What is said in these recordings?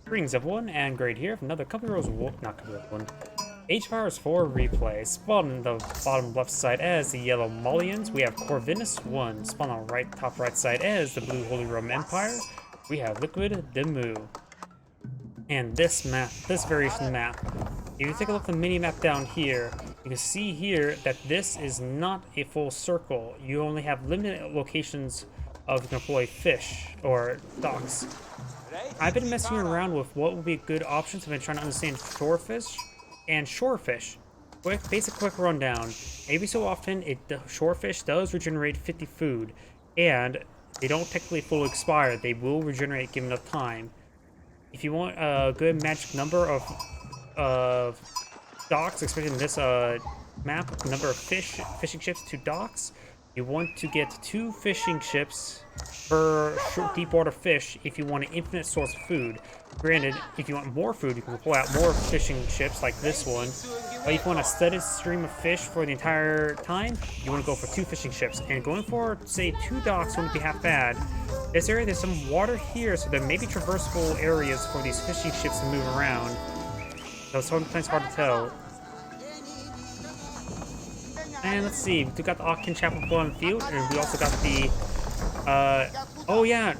Greetings everyone, and Great here from another Company Rose not Company Rose 1. H-Powers 4 replay. Spawned on the bottom left side as the yellow Malians, we have Corvinus1. Spawned on top right side as the blue Holy Roman Empire, we have liquid DeMu. And this map, this variation map, if you take a look at the mini map down here, you can see here that this is not a full circle. You only have limited locations of you can employ fish or docks. I've been messing around with what would be good options. I've been trying to understand shorefish and shorefish. Quick rundown. Every so often, the shorefish does regenerate 50 food, and they don't technically fully expire. They will regenerate given enough time. If you want a good magic number of docks, especially in this map, number of fishing ships to docks, you want to get 2 fishing ships per deep water fish if you want an infinite source of food. Granted, if you want more food, you can pull out more fishing ships like this one. But if you want a steady stream of fish for the entire time, you want to go for 2 fishing ships. And going for, say, 2 docks wouldn't be half bad. This area, there's some water here, so there may be traversable areas for these fishing ships to move around. So sometimes hard to tell. And let's see, we got the Agion Chapel on the field, and we also got the, oh yeah,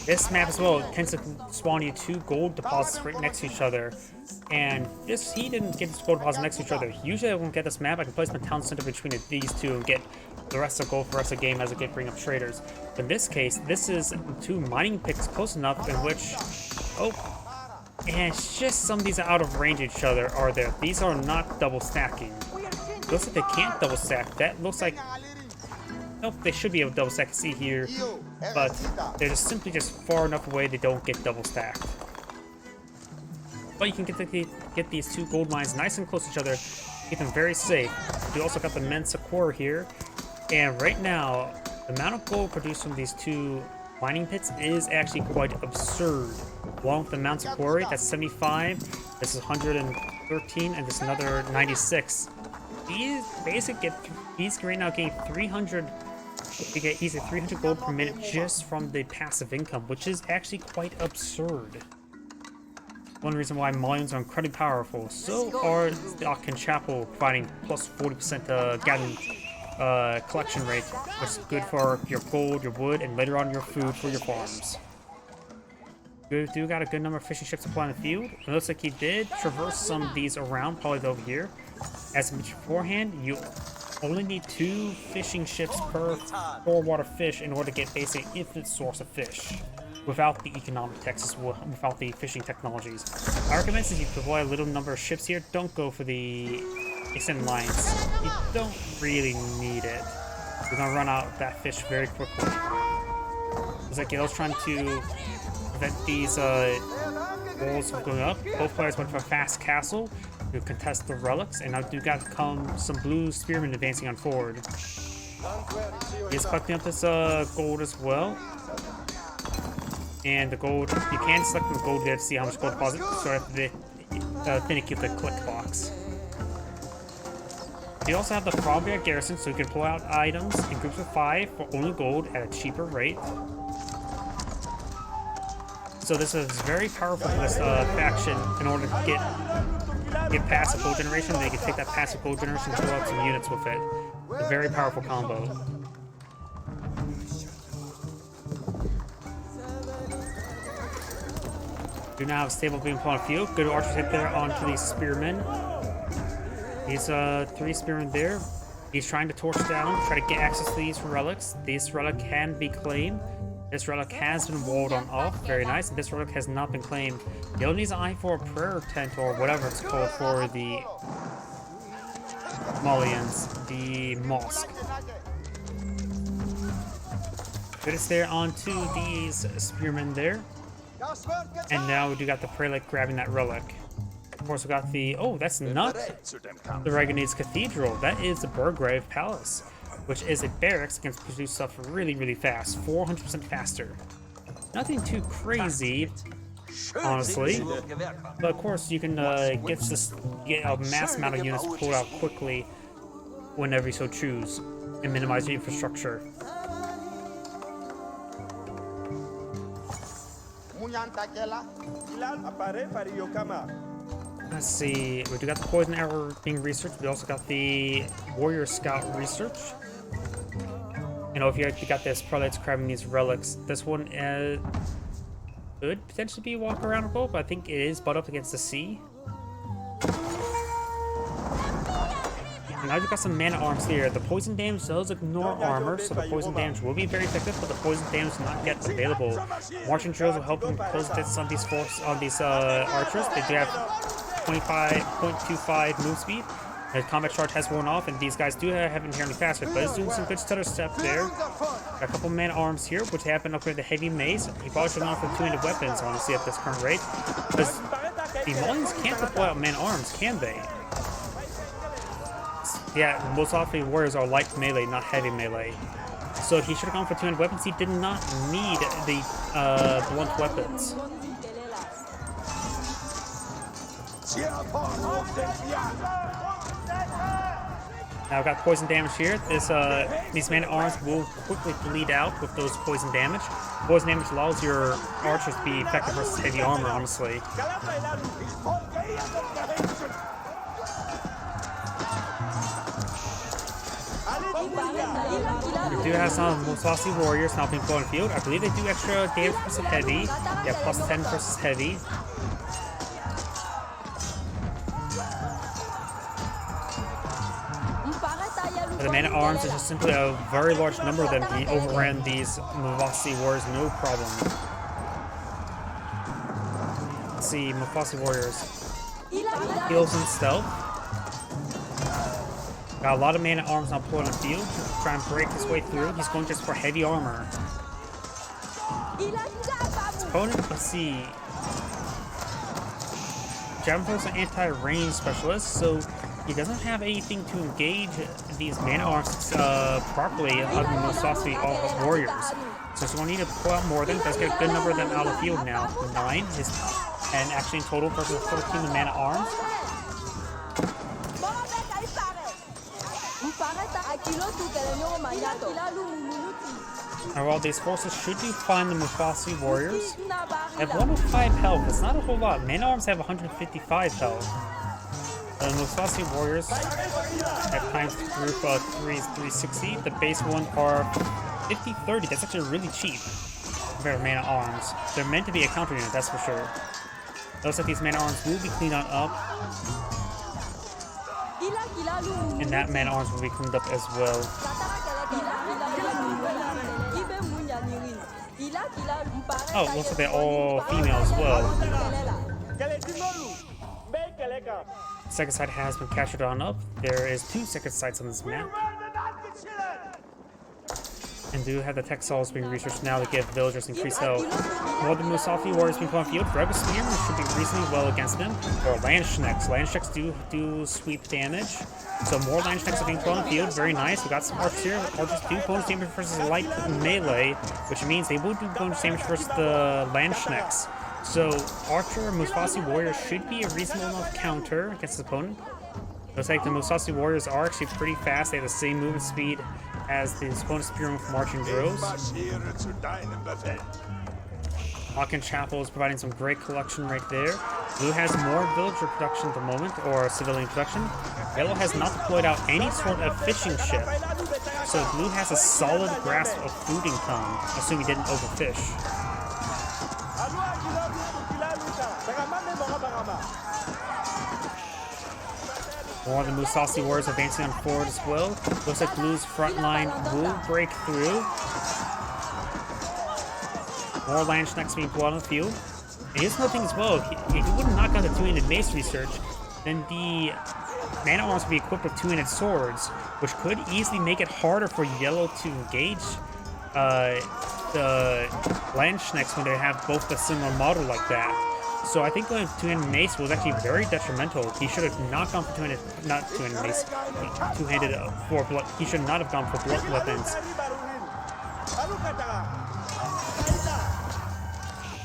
this map as well tends to spawn you 2 gold deposits right next to each other. And he didn't get 2 gold deposits next to each other. Usually I won't get this map, I can place my town center between these 2 and get the rest of gold for the rest of the game as I get bring up traders. But in this case, this is 2 mining picks close enough in which, and it's just some of these are out of range of each other, are there? These are not double stacking. Looks like they can't double stack. That looks like... Nope, they should be able to double stack. See here. But they're just simply far enough away they don't get double stacked. But you can get these 2 gold mines nice and close to each other. Keep them very safe. You also got the Mensa core here. And right now, the amount of gold produced from these 2 mining pits is actually quite absurd. One with the Mensa quarry, that's 75. This is 113, and this another 96. These right now getting 300. You get easily 300 gold per minute just from the passive income, which is actually quite absurd. One reason why Malians are incredibly powerful. So are the Agion Chapel, providing plus 40% gathering collection rate, which is good for your gold, your wood, and later on your food for your farms. We do got a good number of fishing ships applying the field. It looks like he did traverse some of these around, probably over here. As mentioned beforehand, you only need 2 fishing ships per 4 water fish in order to get basically an infinite source of fish without the economic texts, without the fishing technologies. I recommend, since you deploy a little number of ships here, don't go for the extended lines. You don't really need it. You're gonna run out of that fish very quickly. It's like I was trying to prevent these walls from going up. Both players went for a fast castle to contest the relics, and now do got some blue spearmen advancing on forward. He's collecting up this gold as well. And the gold, you can select the gold here to see how much gold deposit, so I have to finicky the click box. You also have the Frogbear Garrison, so you can pull out items in groups of 5 for only gold at a cheaper rate. So this is very powerful for this faction in order to get passive gold generation. They can take that passive gold generation and pull out some units with it. A very powerful combo. Do now have a stable being put on field. Good archers hit there onto these spearmen. These 3 spearmen there. He's trying to torch down, try to get access to these relics. This relic can be claimed. This relic has been walled on off. Very nice. This relic has not been claimed. He only needs an eye for a prayer tent or whatever it's called for the Malians, the mosque. Good is there onto these spearmen there. And now we do got the prelate grabbing that relic. Of course, we got the... Oh, that's not the Reganese Cathedral. That is the Burgrave Palace, which is a barracks that can produce stuff really, really fast. 400% faster. Nothing too crazy, honestly. But of course, you can get a mass amount of units pulled out quickly whenever you so choose, and minimize your infrastructure. Let's see, we do got the poison arrow being researched. We also got the warrior scout research. You know, if you got this prelates grabbing these relics, this one could potentially be walk aroundable, but I think it is butt up against the sea. And now you've got some mana arms here. The poison damage does ignore armor, so the poison damage will be very effective, but the poison damage is not yet available. Marching drills will help them close distance on these archers. They do have 25.25 move speed. The combat charge has worn off, and these guys do have inherently faster, but it's doing some good stutter step there. Got a couple man arms here, which have been upgraded to heavy mace. He probably should have gone for two-handed weapons, honestly, at this current rate. Because the Malians can't deploy out man arms, can they? Yeah, most often warriors are light melee, not heavy melee. So he should have gone for two-handed weapons. He did not need the blunt weapons. Now I've got poison damage here. These man arms will quickly bleed out with those poison damage. Poison damage allows your archers to be effective versus heavy armor, honestly. We do have some Musasi warriors now being put on the field. I believe they do extra damage versus heavy. Yeah, plus 10 versus heavy. The man at arms is just simply a very large number of them. He overran these Mufasi warriors no problem. Let's see, Mufasi warriors. Heals and stealth. Got a lot of man at arms now put on the field. Trying to break his way through. He's going just for heavy armor. His opponent, let's see. Javanthos an anti-range specialist, so he doesn't have anything to engage these man arms properly on the Musasi warriors. So he's going to need to pull out more of them. Does get a good number of them out of the field now. 9 is, and actually in total versus 14 the man at arms. And while these forces should do find the Mufasi warriors, they have 105 health. It's not a whole lot. Man arms have 155 health. The Mufasi warriors at times group 3 is 360. The base one are 50-30. That's actually really cheap compared to man arms. They're meant to be a counter unit, that's for sure. Looks like these man arms will be cleaned on up. And that man arms will be cleaned up as well. Oh, looks like they're all female as well. Second site has been captured on up. There is 2 second sites on this map. And do have the textiles being researched now to give villagers increased health. More than Musasi warriors being put on field. Dragon Spearmen should be reasonably well against them. Or Landschnecks. Landschnecks do sweep damage. So more Landschnecks are being put on the field. Very nice. We got some archers here. Archers do bonus damage versus light melee, which means they will do bonus damage versus the Landschnecks. So Archer Musasi warriors should be a reasonable enough counter against his opponent. Looks like the Musasi warriors are actually pretty fast. They have the same movement speed as the opponent's spearmen with marching drills. Hawken Chapel is providing some great collection right there. Blue has more villager production at the moment, or civilian production. Yellow has not deployed out any sort of fishing ship. So Blue has a solid grasp of food income, assuming he didn't overfish. More of the Musasi warriors advancing on forward as well. Looks like Blue's front line will break through. More Landschnecks being pulled on the field. And here's another thing as well. If he wouldn't knock out the two-handed mace research, then the man arms would be equipped with two-handed swords, which could easily make it harder for Yellow to engage the Landschnecks when they have both a similar model like that. So I think going two-handed mace was actually very detrimental. He should have not gone for two-handed, not two-handed mace, two-handed for blood. He should not have gone for blood weapons.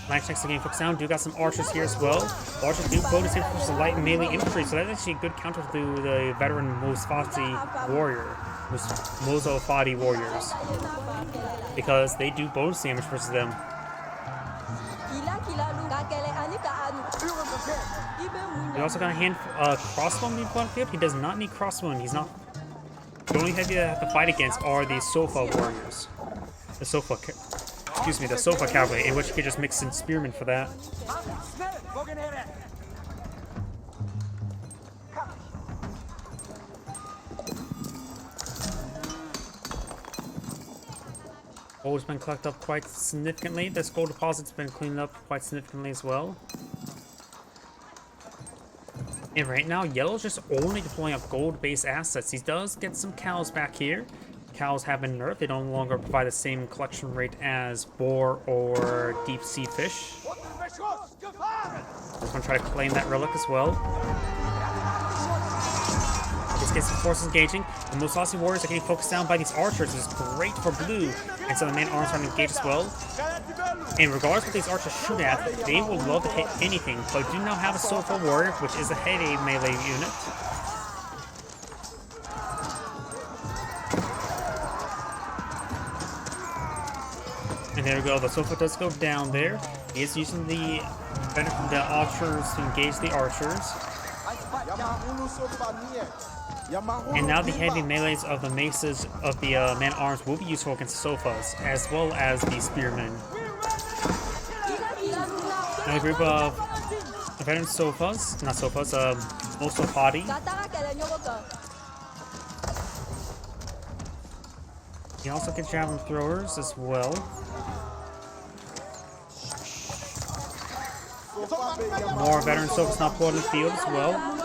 Landschnecks are getting focused down. Do got some archers here as well. Archers do bonus hit versus light and melee infantry, so that's actually a good counter to the veteran Musafati warrior, Musafati warriors, because they do bonus damage versus them. We also got a hand crossbow being put on the field. He does not need crossbow. He's not. The only heavy that I have to fight against are the sofa warriors. The sofa, excuse me, the sofa cavalry, in which you could just mix in spearmen for that. Gold's been collected up quite significantly. This gold deposit's been cleaned up quite significantly as well. And right now, Yellow's just only deploying up gold-based assets. He does get some cows back here. Cows have been nerfed. They no longer provide the same collection rate as boar or deep-sea fish. Just want to try to claim that relic as well. This gets the forces engaging. The most saucy warriors are getting focused down by these archers, which is great for blue. And so the main arms are engaged as well. And regardless of what these archers shoot at, they will love to hit anything. But do now have a soulful warrior, which is a heavy melee unit. And there we go. The sofa does go down there. He is using the archers to engage the archers. And now the heavy melees of the maces of the man-arms will be useful against the sofas, as well as the spearmen. Another group of veteran sofas, not sofas, also party. You also get javelin throwers as well. More veteran sofas not put in the field as well.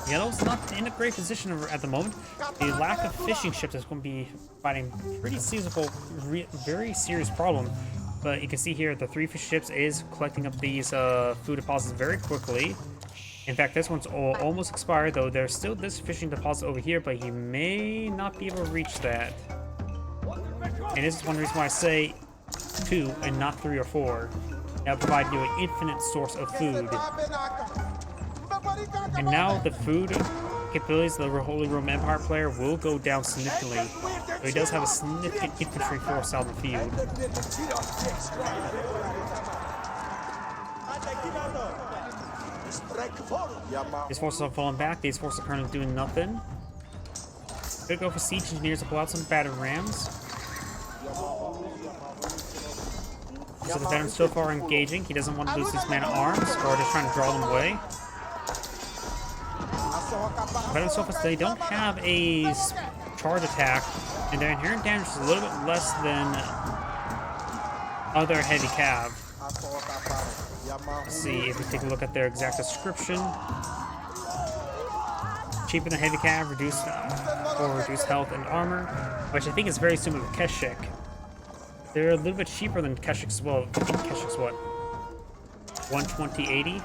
Yellow's not in a great position at the moment. The lack of fishing ships is going to be fighting pretty very serious problem. But you can see here the 3 fish ships is collecting up these food deposits very quickly. In fact, this one's almost expired, though there's still this fishing deposit over here, but he may not be able to reach that. And this is one reason why I say 2 and not 3 or 4. That'll provide you an infinite source of food. And now the food capabilities of the Holy Roman Empire player will go down significantly. So he does have a significant infantry force out in the field. These forces are falling back. These forces are currently doing nothing. Could go for siege engineers to pull out some battle rams. So the veterans so far are engaging. He doesn't want to lose his man-at-arms, or just trying to draw them away. Veterans so far, they don't have a charge attack, and their inherent damage is a little bit less than other heavy cav. Let's see if we take a look at their exact description. Cheaper than heavy cav, reduced health and armor, which I think is very similar to Keshik. They're a little bit cheaper than Keshik as well. I think Keshik's what? 120.80.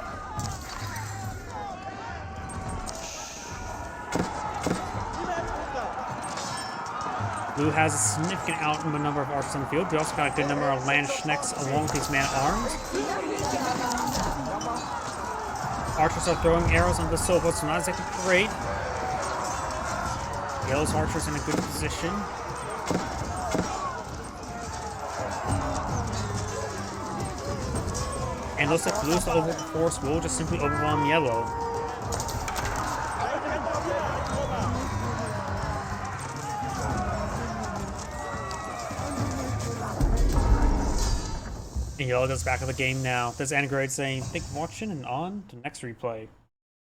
Blue has a significant number of archers on the field. We also got a good number of land schnecks along with these man-at-arms. Archers are throwing arrows on the sofa, so not exactly great. Yellow's archers in a good position. And looks like Blue's force will just simply overwhelm Yellow. And Yellow goes back to the game now. This is Anagrade saying, thank you for watching, and on to the next replay.